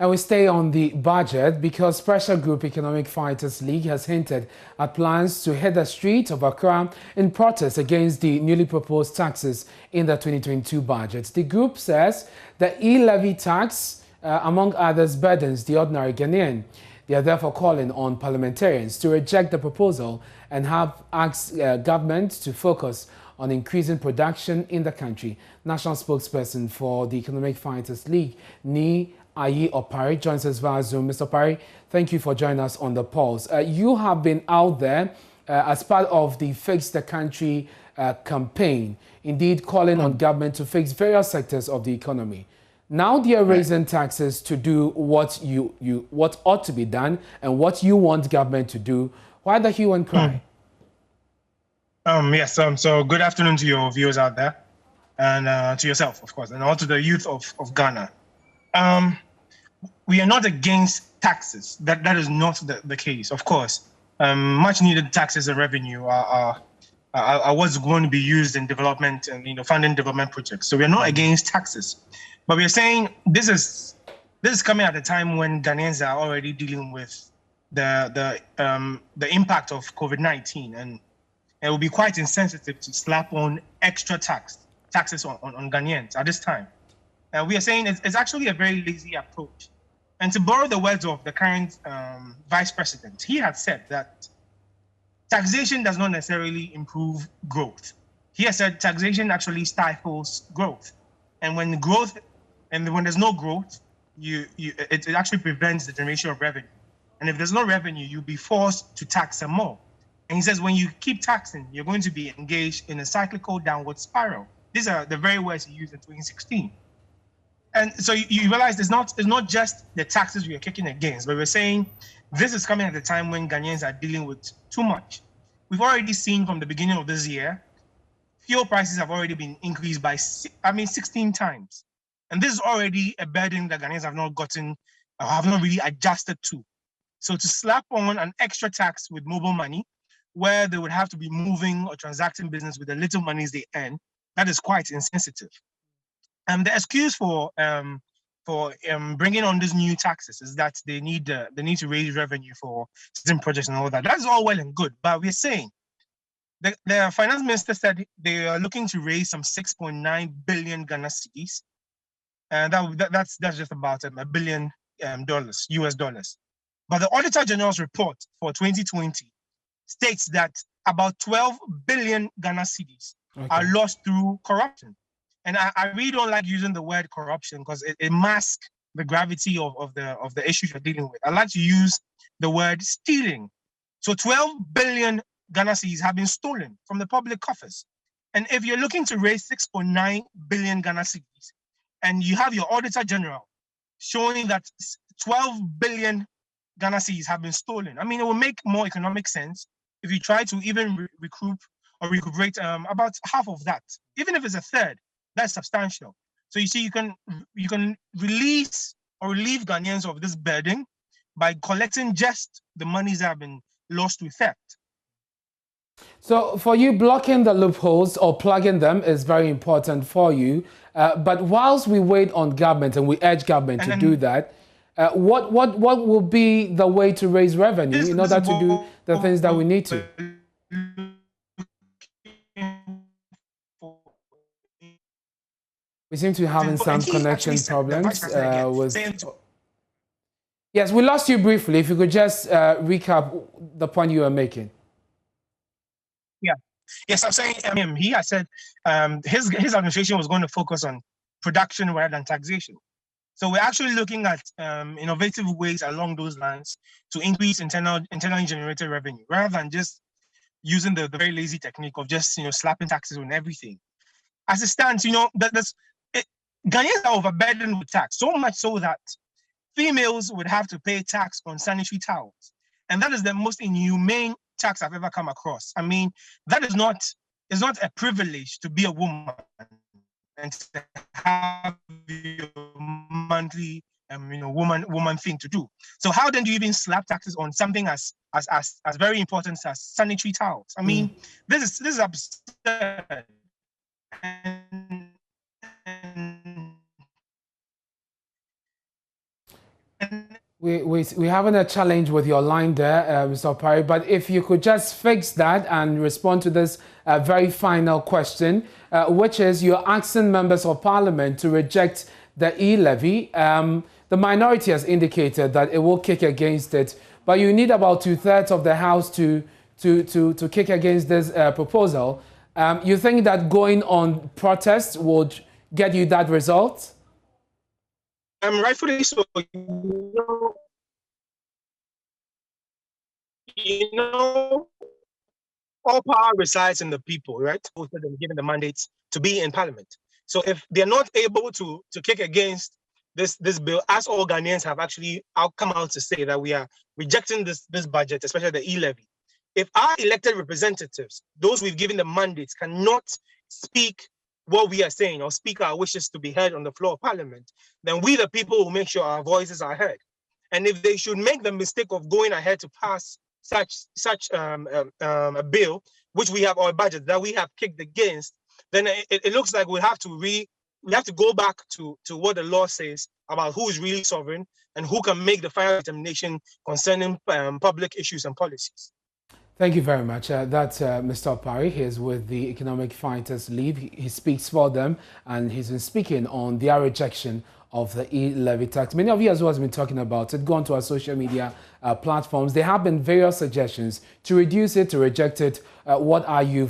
And we stay on the budget because Pressure Group Economic Fighters League has hinted at plans to hit the streets of Accra in protest against the newly proposed taxes in the 2022 budget. The group says the e-levy tax, among others, burdens the ordinary Ghanaian. They are therefore calling on parliamentarians to reject the proposal and have asked government to focus on increasing production in the country. National spokesperson for the Economic Fighters League, Ni Ayi Opari, joins us via Zoom. Mr. Opari, thank you for joining us on the Pulse. You have been out there as part of the Fix the Country campaign, indeed calling on government to fix various sectors of the economy. Now they are raising taxes to do what what ought to be done and what you want government to do. Why the hue and cry? Yes, so good afternoon to your viewers out there, and to yourself, of course, and also the youth of Ghana. We are not against taxes. That is not the case. Of course, much needed taxes and revenue are what's going to be used in development and funding development projects. So we are not against taxes, but we are saying this is coming at a time when Ghanaians are already dealing with the impact of COVID-19, and it will be quite insensitive to slap on extra taxes on Ghanaians at this time. We are saying it's actually a very lazy approach. And to borrow the words of the current vice president, he had said that taxation does not necessarily improve growth. He has said taxation actually stifles growth. And when there's no growth, it actually prevents the generation of revenue. And if there's no revenue, you'll be forced to tax some more. And he says when you keep taxing, you're going to be engaged in a cyclical downward spiral. These are the very words he used in 2016. And so you realize it's not just the taxes we are kicking against, but we're saying this is coming at a time when Ghanaians are dealing with too much. We've already seen from the beginning of this year, fuel prices have already been increased by 16 times. And this is already a burden that Ghanaians have not gotten, or have not really adjusted to. So to slap on an extra tax with mobile money, where they would have to be moving or transacting business with the little monies they earn, that is quite insensitive. The excuse for bringing on these new taxes is that they need to raise revenue for certain projects and all that. That's all well and good, but we're saying the finance minister said they are looking to raise some 6.9 billion Ghana cedis, and that's just about $1 billion US dollars. But the Auditor General's report for 2020 states that about 12 billion Ghana cedis are lost through corruption. And I really don't like using the word corruption because it masks the gravity of the issues you're dealing with. I like to use the word stealing. So 12 billion Ghana cedis have been stolen from the public coffers. And if you're looking to raise 6.9 billion Ghana cedis, and you have your Auditor General showing that 12 billion Ghana cedis have been stolen, I mean, it will make more economic sense if you try to even recuperate about half of that. Even if it's a third, that's substantial. So you see, you can release or relieve Ghanaians of this burden by collecting just the monies that have been lost to theft. So for you, blocking the loopholes or plugging them is very important for you. But whilst we wait on government and we urge government to do that, what will be the way to raise revenue in order to do the things that we need to? We seem to be having some connection problems with... Yes, we lost you briefly. If you could just recap the point you were making. Yeah. Yes, I'm saying he has said his administration was going to focus on production rather than taxation. So we're actually looking at innovative ways along those lines to increase internally generated revenue rather than just using the very lazy technique of just slapping taxes on everything. As it stands, Ghanaians are overburdened with tax, so much so that females would have to pay tax on sanitary towels. And that is the most inhumane tax I've ever come across. I mean, it's not a privilege to be a woman and to have your monthly woman thing to do. So how then do you even slap taxes on something as very important as sanitary towels? I mean, this is absurd. We're having a challenge with your line there, Mr. Opari, but if you could just fix that and respond to this very final question, which is you're asking members of parliament to reject the e-levy. The minority has indicated that it will kick against it, but you need about 2/3 of the House to kick against this proposal. You think that going on protest would get you that result? Rightfully so. You know, all power resides in the people, right? Who said them given the mandates to be in parliament. So if they're not able to kick against this bill, as all Ghanaians have actually come out to say that we are rejecting this budget, especially the e-levy. If our elected representatives, those we've given the mandates, cannot speak what we are saying or speak our wishes to be heard on the floor of parliament, then we the people will make sure our voices are heard. And if they should make the mistake of going ahead to pass such a bill, which we have, or a budget that we have kicked against, then it looks like we have to go back to what the law says about who is really sovereign and who can make the final determination concerning public issues and policies. Thank you very much. That's Mr. Opari. He is with the Economic Fighters League. He speaks for them, and he's been speaking on their rejection of the e-levy tax. Many of you as well have been talking about it. Go on to our social media platforms. There have been various suggestions to reduce it, to reject it. What are you